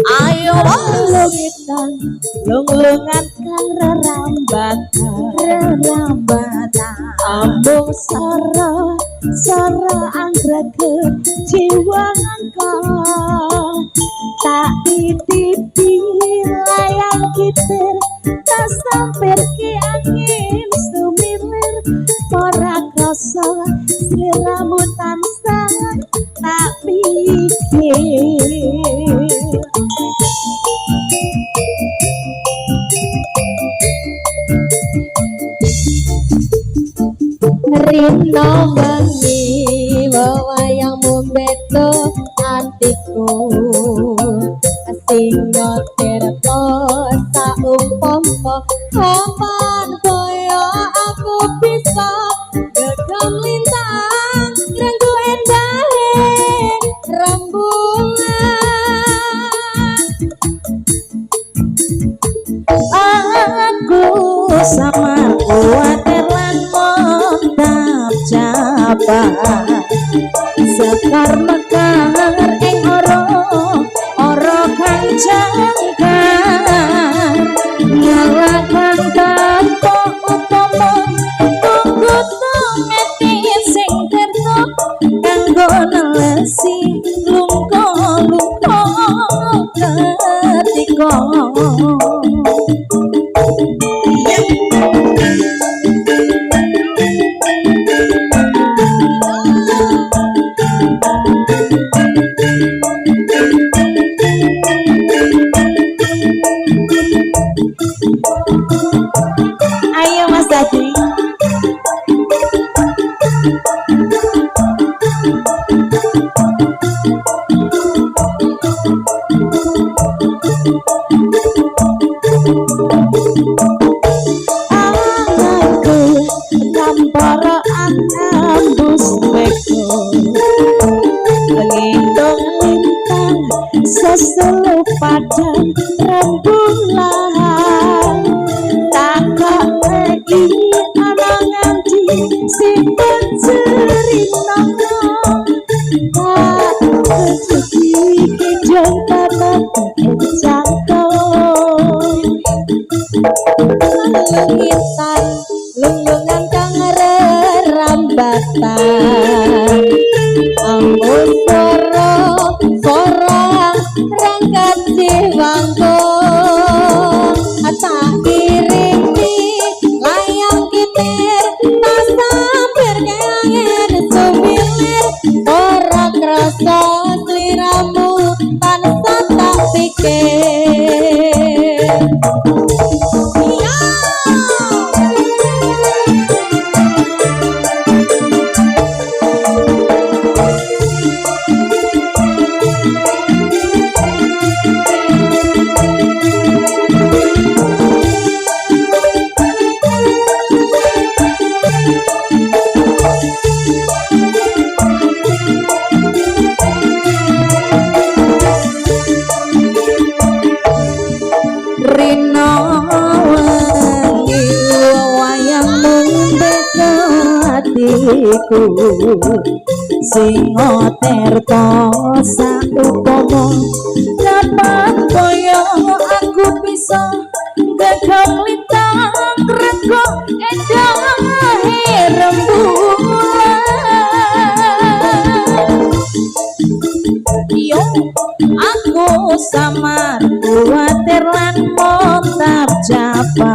ayo lungitan lungan kang rerambatan ambung sara anggrek jiwa angka tak titipi layang kitir tak sampir ke angin sumilir ora krasa sliramu tansah tak pikir Rino bengi wayang mumbeto atiku singo tirta saumpama kapan kaya aku bisa gegem lintang rengku endahe rembungan aku sama kuatir lan mondap jabat sekar mekar ing ora kancangkan nyalakan tanpa utama tunggu meti sing terto kanggo nelesi lungko ketika ayo Mas Dadi anakku nampara ambus beko ngendong lintang seselu padang rembulan takak lagi anangan di simpen cerita tak rezeki kijang tanah jangkau langitan lungan kang rerambatan ambon sorang rangkat jiwangku tak irimi layang kitir tak sampir keangin sumilir ora krasa sliramu tansah tak pikir Rino wengi wayang mumbeto atiku singo terta saupama kapan kaya aku bisa gegem lintang rengko endahe rembulan yo aku samar kuatir lan mondap jabat